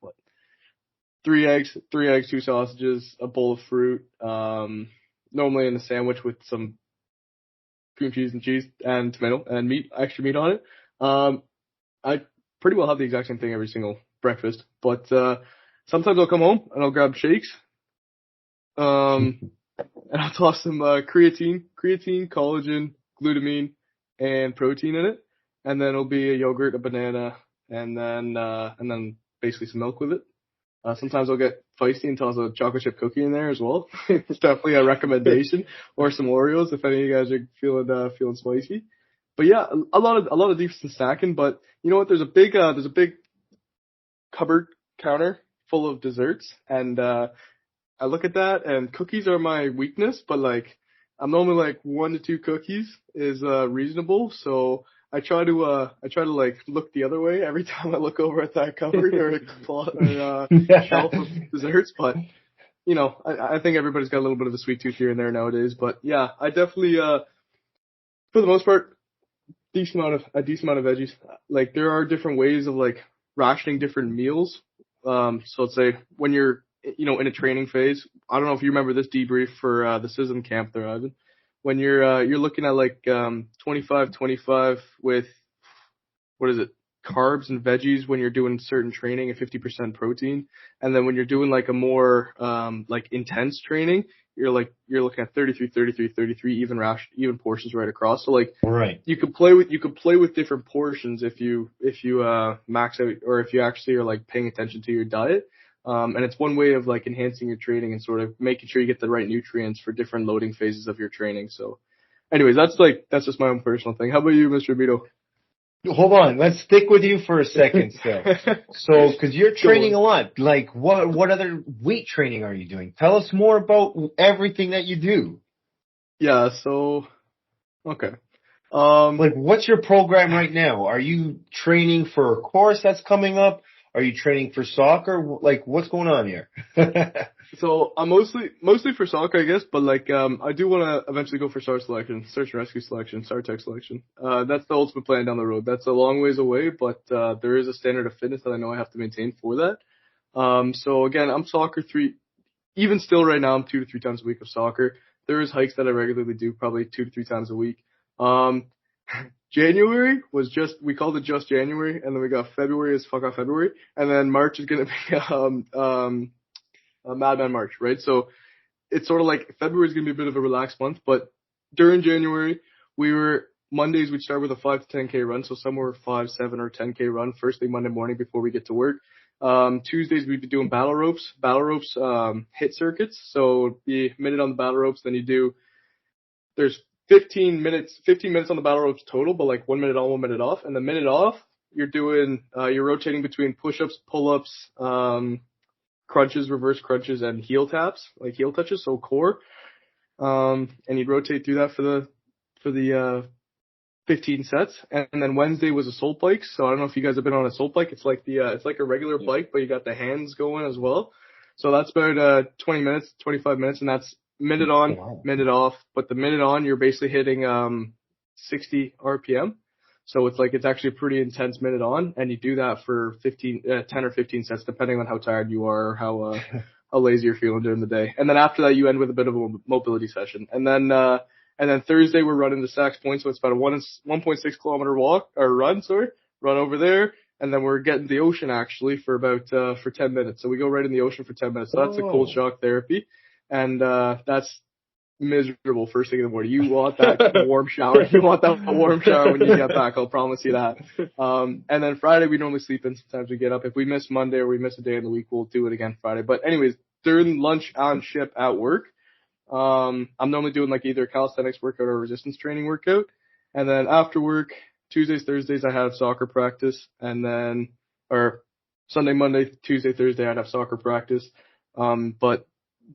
A: what 3 eggs, 2 sausages, a bowl of fruit, normally in a sandwich with some cream cheese and tomato and extra meat on it. I pretty well have the exact same thing every single breakfast, but sometimes I'll come home and I'll grab shakes. And I'll toss some creatine, collagen, glutamine, and protein in it, and then it'll be a yogurt, a banana, and then basically some milk with it. Sometimes I'll get feisty and toss a chocolate chip cookie in there as well. It's definitely a recommendation, or some Oreos if any of you guys are feeling spicy. But yeah, a lot of decent snacking. But you know what? There's a big cupboard counter full of desserts, and I look at that, and cookies are my weakness. But like, I'm normally like 1 to 2 cookies is reasonable. So I try to like look the other way every time I look over at that cupboard or shelf of desserts. But you know, I think everybody's got a little bit of a sweet tooth here and there nowadays. But yeah, I definitely for the most part, a decent amount of veggies. Like there are different ways of like rationing different meals. So let's say when you're in a training phase, I don't know if you remember this debrief for the SISM camp there, Ivan. When you're looking at like 25-25 with what is it, carbs and veggies when you're doing certain training and 50% protein, and then when you're doing like a more like intense training, you're looking at 33 even portions right across. So like
B: right,
A: you could play with different portions if you max out, or if you actually are like paying attention to your diet. And it's one way of like enhancing your training and sort of making sure you get the right nutrients for different loading phases of your training. So anyways, that's just my own personal thing. How about you, Mr. Ibeto?
B: Hold on, let's stick with you for a second still. So, because you're training a lot, like what other weight training are you doing? Tell us more about everything that you do.
A: Yeah, so, okay.
B: Like, what's your program right now? Are you training for a course that's coming up? Are you training for soccer? Like, what's going on here?
A: So I'm mostly for soccer, I guess, but like I do want to eventually go for search and rescue selection, tech selection. That's the ultimate plan down the road. That's a long ways away, but there is a standard of fitness that I know I have to maintain for that. So again, I'm soccer even still right now I'm 2 to 3 times a week of soccer. There is hikes that I regularly do, probably 2 to 3 times a week. January was we called it just January, and then we got February as fuck off February, and then March is gonna be Madman March, right? So it's sort of like February is going to be a bit of a relaxed month, but during January, Mondays we'd start with a 5 to 10K run, so somewhere 5, 7, or 10K run first thing Monday morning before we get to work. Tuesdays we'd be doing battle ropes, hit circuits. So the minute on the battle ropes, then there's 15 minutes on the battle ropes total, but like 1 minute on, 1 minute off. And the minute off, you're rotating between push-ups, pull-ups, crunches, reverse crunches, and heel taps, like heel touches, so core. And you'd rotate through that for the 15 sets. And then Wednesday was assault bikes. So I don't know if you guys have been on a assault bike. It's like it's like a regular bike, but you got the hands going as well. So that's about 20 minutes, 25 minutes, and that's minute on, minute off. But the minute on, you're basically hitting 60 RPM. So it's actually a pretty intense minute on, and you do that for 10 or 15 sets, depending on how tired you are or how lazy you're feeling during the day. And then after that, you end with a bit of a mobility session. And then Thursday, we're running to Sax Point, so it's about a 1.6 kilometer run over there. And then we're getting the ocean actually for 10 minutes. So we go right in the ocean for 10 minutes. So that's a cold shock therapy. And, that's miserable first thing in the morning. You want that warm shower. You want that warm shower when you get back. I'll promise you that. And then Friday we normally sleep in. Sometimes we get up. If we miss Monday or we miss a day in the week, we'll do it again Friday. But anyways, during lunch on ship at work, I'm normally doing like either a calisthenics workout or a resistance training workout. And then after work, Tuesdays, Thursdays, I have soccer practice. And then, or Sunday, Monday, Tuesday, Thursday, I'd have soccer practice. But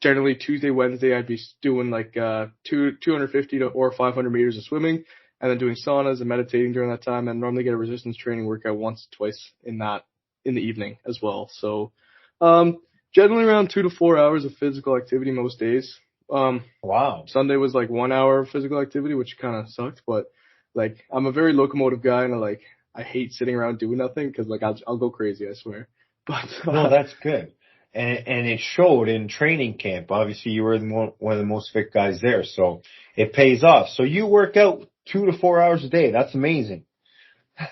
A: generally Tuesday, Wednesday, I'd be doing like 250 or 500 meters of swimming, and then doing saunas and meditating during that time, and normally get a resistance training workout once, twice in the evening as well. So generally around 2 to 4 hours of physical activity most days.
B: Wow.
A: Sunday was like 1 hour of physical activity, which kind of sucked, but like I'm a very locomotive guy, and I hate sitting around doing nothing because like I'll go crazy, I swear. But
B: no, that's good. And it showed in training camp. Obviously, you were one of the most fit guys there, so it pays off. So you work out 2 to 4 hours a day. That's amazing.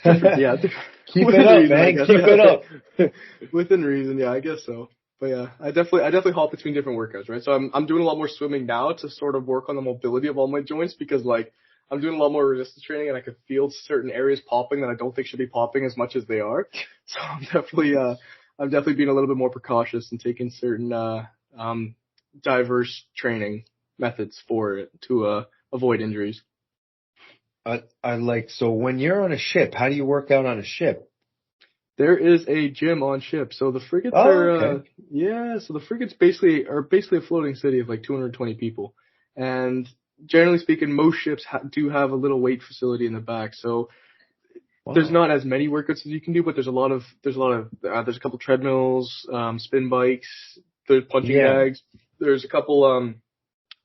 A: Yeah,
B: keep it up, man. Keep it up.
A: Within reason, yeah, I guess so. But yeah, I definitely hop between different workouts, right? So I'm doing a lot more swimming now to sort of work on the mobility of all my joints, because like I'm doing a lot more resistance training, and I could feel certain areas popping that I don't think should be popping as much as they are. So I'm definitely being a little bit more precautious and taking certain diverse training methods for it to avoid injuries.
B: So when you're on a ship, how do you work out on a ship?
A: There is a gym on ship. So the frigates so the frigates are basically a floating city of like 220 people. And generally speaking, most ships do have a little weight facility in the back. So there's not as many workouts as you can do, but there's a couple treadmills, spin bikes, there's punching bags, there's a couple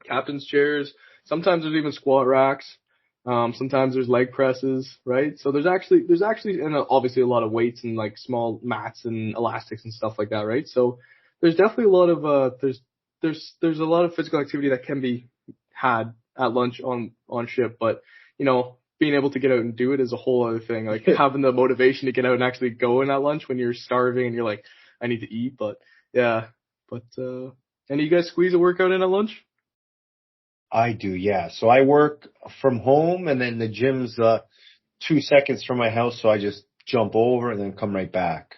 A: captain's chairs. Sometimes there's even squat racks. Sometimes there's leg presses, right? So there's actually and obviously a lot of weights and like small mats and elastics and stuff like that, right? So there's definitely a lot of there's a lot of physical activity that can be had at lunch on ship, but being able to get out and do it is a whole other thing. Like having the motivation to get out and actually go in at lunch when you're starving and you're like, I need to eat. But yeah, and you guys squeeze a workout in at lunch?
B: I do, yeah. So I work from home, and then the gym's 2 seconds from my house, so I just jump over and then come right back.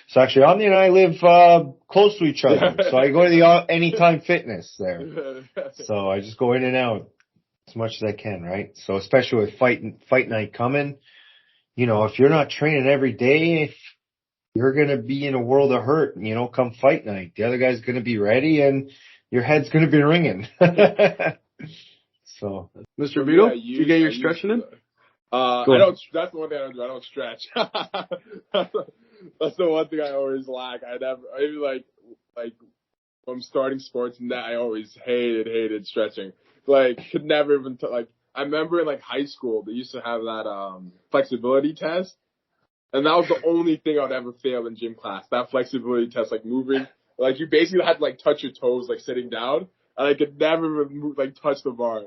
B: So actually, Omni and I live close to each other, so I go to the Anytime Fitness there. So I just go in and out. as much as I can, right? So especially with fight night coming, you know, if you're not training every day, you're going to be in a world of hurt, you know, come fight night. The other guy's going to be ready and your head's going to be ringing. So,
A: Mr. Beetle, did you get your stretching in?
C: I don't. That's the one thing I don't do. I don't stretch. That's the one thing I always lack. I even like when I'm starting sports and that I always hated stretching. Like could never even I remember in like high school they used to have that flexibility test, and that was the only thing I'd ever fail in gym class. That flexibility test, like moving, like you basically had to like touch your toes like sitting down, and I could never move, like touch the bar.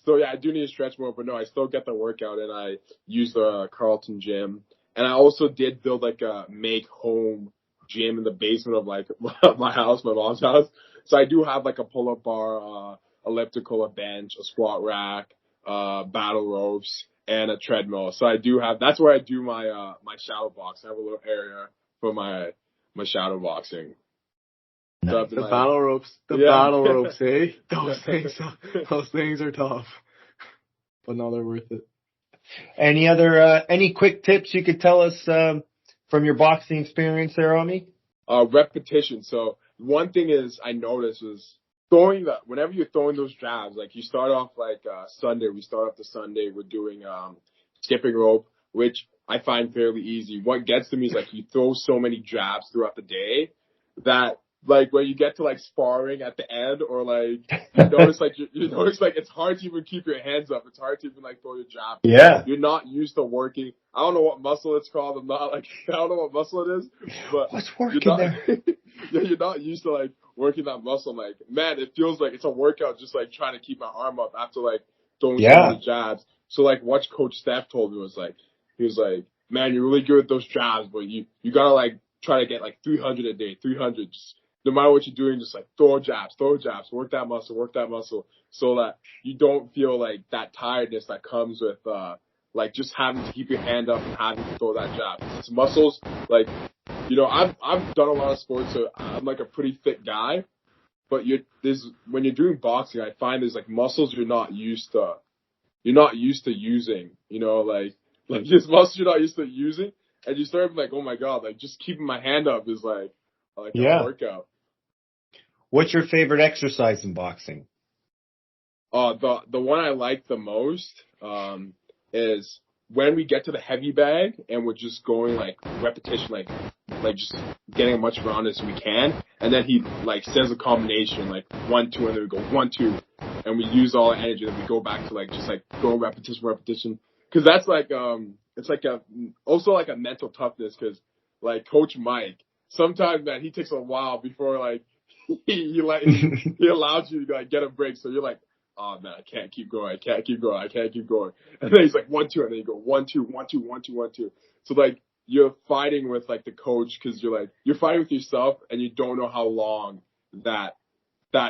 C: So yeah, I do need to stretch more, but no, I still get the workout, and I use the Carlton gym, and I also did build like a make home gym in the basement of like my house, my mom's house. So I do have like a pull-up bar, elliptical, a bench, a squat rack, battle ropes, and a treadmill. So I do have. That's where I do my my shadow box. I have a little area for my shadow boxing.
A: Nice. The battle ropes, battle ropes, eh? Those things are tough, but no, they're worth it.
B: Any quick tips you could tell us from your boxing experience there, Ami?
C: Repetition. So one thing is I noticed was whenever you're throwing those jabs, like you start off like Sunday. We start off the Sunday. We're doing skipping rope, which I find fairly easy. What gets to me is like you throw so many jabs throughout the day that. Like when you get to like sparring at the end, or like you notice like it's hard to even keep your hands up. It's hard to even like throw your jab.
B: Yeah,
C: you're not used to working. I don't know what muscle it's called. I don't know what muscle it is. But
B: what's working there?
C: Yeah, you're not used to like working that muscle. Like man, it feels like it's a workout just like trying to keep my arm up after like throwing so many jabs. So like what Coach Steph told me was like he was like, man, you're really good at those jabs, but you gotta like try to get like 300 a day, 300. No matter what you're doing, just like throw jabs, work that muscle, so that you don't feel like that tiredness that comes with like just having to keep your hand up and having to throw that jab. It's muscles, like you know, I've done a lot of sports, so I'm like a pretty fit guy. But when you're doing boxing, I find there's like muscles you're not used to using. You know, like these muscles you're not used to using, and you start like, oh my god, like just keeping my hand up is like a workout.
B: What's your favorite exercise in boxing?
C: The one I like the most is when we get to the heavy bag and we're just going like repetition, like just getting as much around as we can, and then he like says a combination like 1-2, and then we go 1-2, and we use all our energy, and then we go back to like just like go repetition, because that's like it's like also like a mental toughness, because like Coach Mike sometimes man he takes a while before like. he allows you to like get a break, so you're like, oh man, I can't keep going. And then he's like 1-2, and then you go 1-2, 1-2, 1-2, 1-2. So like you're fighting with like the coach, because you're fighting with yourself, and you don't know how long that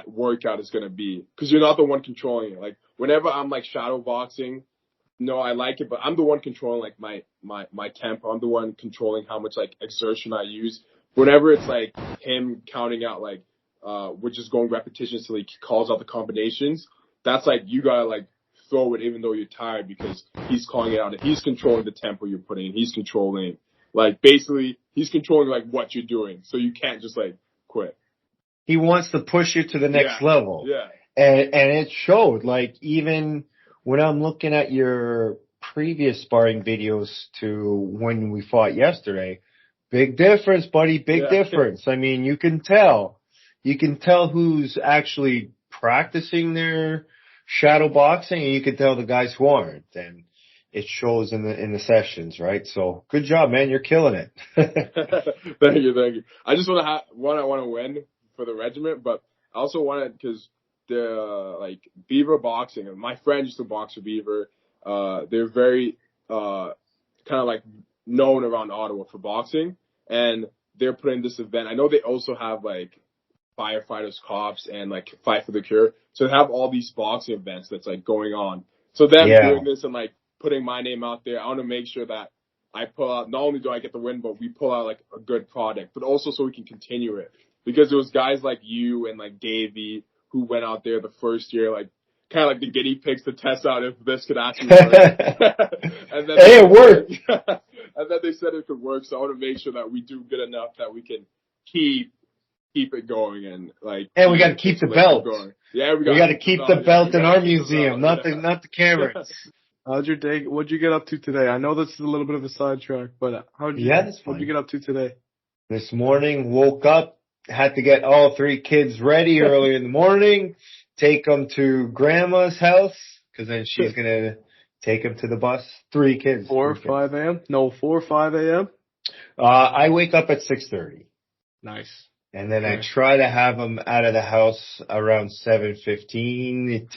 C: workout is gonna be, because you're not the one controlling it. Like whenever I'm like shadow boxing, no, I like it, but I'm the one controlling like my tempo. I'm the one controlling how much like exertion I use. Whenever it's like him counting out like we're just going repetitions till he calls out the combinations, that's like you gotta like throw it even though you're tired, because he's calling it out and he's controlling the tempo you're putting in. He's controlling like basically he's controlling like what you're doing, so you can't just like quit.
B: He wants to push you to the next level.
C: Yeah.
B: And it showed, like even when I'm looking at your previous sparring videos to when we fought yesterday, big difference, buddy. Big difference. I mean, you can tell who's actually practicing their shadow boxing, and you can tell the guys who aren't. And it shows in the sessions, right? So good job, man. You're killing it.
C: Thank you. I just I want to win for the regiment, but I also want it because the like Beaver boxing, and my friend used to box for Beaver. They're very kind of like known around Ottawa for boxing, and they're putting this event. I know they also have like firefighters, cops, and like Fight for the Cure. So they have all these boxing events that's like going on. So them doing this and like putting my name out there, I want to make sure that I pull out, not only do I get the win, but we pull out like a good product, but also so we can continue it. Because there was guys like you and like Davey who went out there the first year, like kind of like the guinea pigs to test out if this could actually work. And then
B: hey, it worked.
C: And then they said it could work, so I want to make sure that we do good enough that we can keep it going and like.
B: And we got to keep the belt.
C: Yeah, we
B: got to keep the belt in our museum, not the cameras.
A: How'd your day? What'd you get up to today? I know this is a little bit of a sidetrack, but what'd you get up to today?
B: This morning, woke up, had to get all 3 kids ready early in the morning, take them to grandma's house, because then she's going to take them to the bus. 3 kids.
A: 4 or 5 a.m.? No, 4 or 5 a.m.?
B: I wake up at 6:30.
A: Nice.
B: And then I try to have them out of the house around 7:15.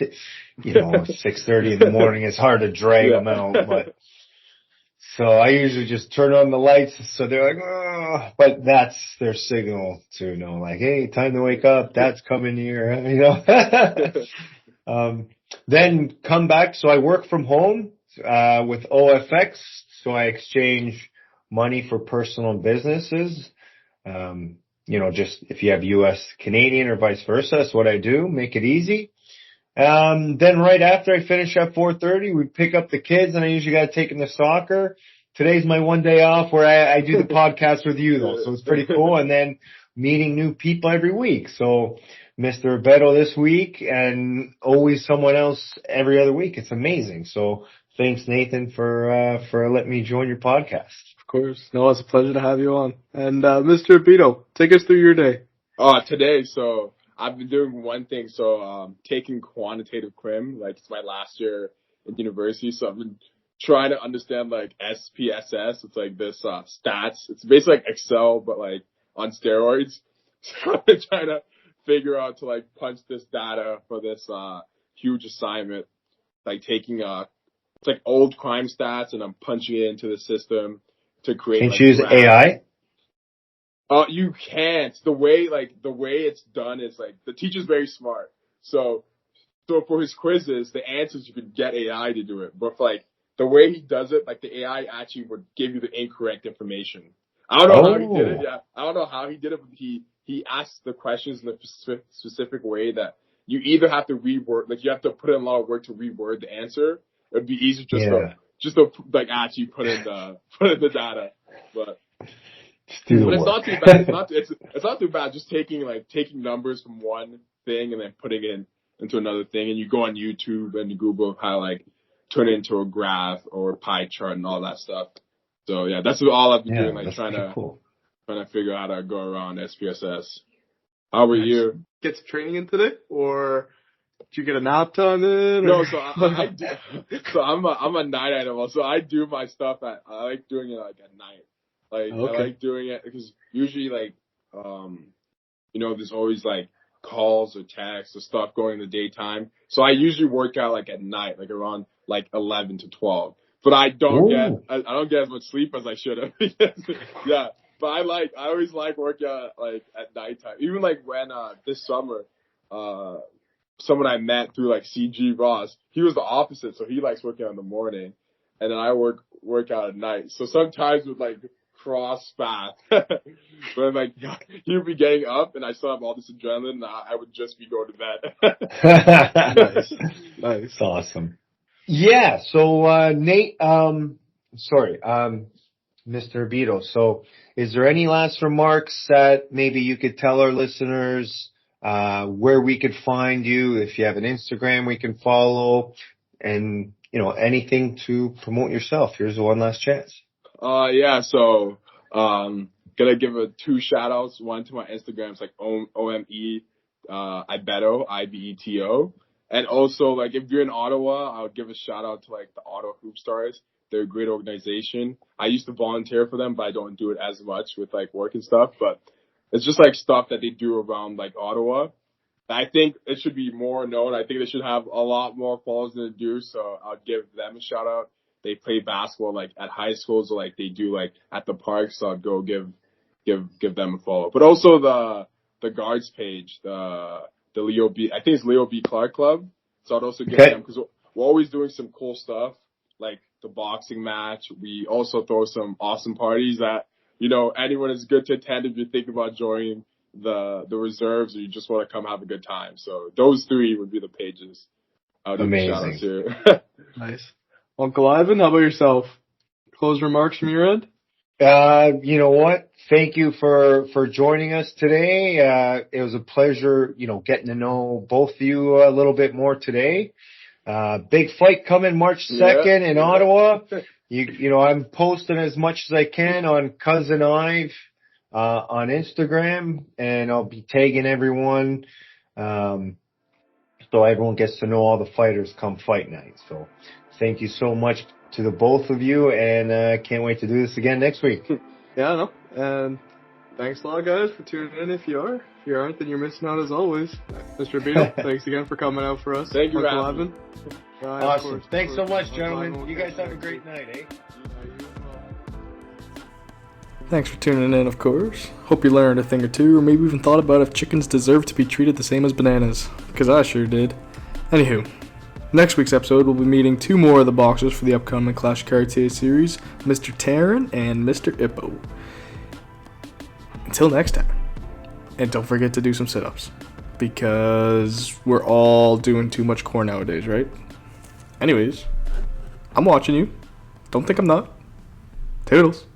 B: 6:30 in the morning, it's hard to drag them out, but so I usually just turn on the lights so they're like, oh, but that's their signal to know, like, hey, time to wake up, Dad's coming here, Then come back. So I work from home, with OFX. So I exchange money for personal businesses. Just if you have US Canadian or vice versa, that's what I do. Make it easy. Then right after I finish at 4:30, we pick up the kids, and I usually got to take them to soccer. Today's my one day off where I do the podcast with you, though, so it's pretty cool. And then meeting new people every week. So Mr. Ibeto this week, and always someone else every other week. It's amazing. So thanks, Nathan, for letting me join your podcast.
A: Of course. No, it's a pleasure to have you on. And Mr. Ibeto, take us through your day.
C: Today, so I've been doing one thing. So taking quantitative crim, like it's my last year in university. So I've been trying to understand like SPSS. It's like this stats. It's basically like Excel, but like on steroids. So I've been trying to figure out to like punch this data for this huge assignment, like taking it's like old crime stats, and I'm punching it into the system to create.
B: Can't you use AI?
C: You can't. The way it's done is like the teacher's very smart. So for his quizzes, the answers you could get AI to do it, but for like the way he does it, like the AI actually would give you the incorrect information. I don't know how he did it. Yeah, I don't know how he did it. But he asks the questions in a specific way that you either have to reword, like you have to put in a lot of work to reword the answer. It'd be easier just to like actually put in the data, but it's not too bad. It's not too bad. Just taking numbers from one thing and then putting it into another thing, and you go on YouTube and you Google how like turn it into a graph or a pie chart and all that stuff. So yeah, that's all I've been doing, like trying to figure out how to go around SPSS. How about you?
A: Get some training in today, or did you get a nap time in?
C: No, so I do. So I'm a night animal. So I do my stuff I like doing it like at night. Like I like doing it because usually like there's always like calls or texts or stuff going in the daytime. So I usually work out like at night, like around like 11 to 12. But I don't get as much sleep as I should have. Yeah. But I always like working out like at nighttime. Even like when this summer, someone I met through like CG Ross, he was the opposite, so he likes working out in the morning, and then I work out at night. So sometimes with like cross path, but like he would be getting up, and I still have all this adrenaline, and I would just be going to
B: bed. Nice, awesome. Yeah. So Nate, Mr. Ibeto. So, is there any last remarks that maybe you could tell our listeners? Where we could find you, if you have an Instagram we can follow, and anything to promote yourself. Here's the one last chance.
C: So gonna give 2 shout outs. One to my Instagram, it's like OME Ibeto, IBETO. And also like if you're in Ottawa, I would give a shout out to like the Ottawa Hoop Stars. They're a great organization. I used to volunteer for them, but I don't do it as much with like work and stuff, but it's just like stuff that they do around like Ottawa. I think it should be more known. I think they should have a lot more followers than they do. So I'll give them a shout out. They play basketball like at high schools, or like they do like at the park. So I'll go give them a follow. But also the guards page, the Leo B. I think it's Leo B. Clark Club. So I'd also give them, because we're always doing some cool stuff like the boxing match. We also throw some awesome parties that, anyone is good to attend if you think about joining the reserves or you just want to come have a good time. So those 3 would be the pages. I'll do the shout outs here.
A: Nice. Uncle Ivan, how about yourself? Close remarks from your end?
B: You know what? Thank you for joining us today. It was a pleasure, getting to know both of you a little bit more today. Big fight coming March 2nd in Ottawa. I'm posting as much as I can on Cousin Ive, on Instagram, and I'll be tagging everyone, so everyone gets to know all the fighters come fight night. So thank you so much to the both of you, and can't wait to do this again next week.
A: Yeah, no. And thanks a lot, guys, for tuning in. If you are. If you aren't, then you're missing out as always. Mr. Ibeto, thanks again for coming out for us.
C: Thank you,
A: Uncle Ivan.
B: Awesome. Thanks so much, gentlemen. You guys have a great night, eh?
A: Thanks for tuning in, of course. Hope you learned a thing or two, or maybe even thought about if chickens deserve to be treated the same as bananas. Because I sure did. Anywho, next week's episode, we'll be meeting two more of the boxers for the upcoming Clash Karate series, Mr. Taryn and Mr. Ibeto. Until next time. And don't forget to do some sit-ups. Because we're all doing too much core nowadays, right? Anyways, I'm watching you. Don't think I'm not. Toodles.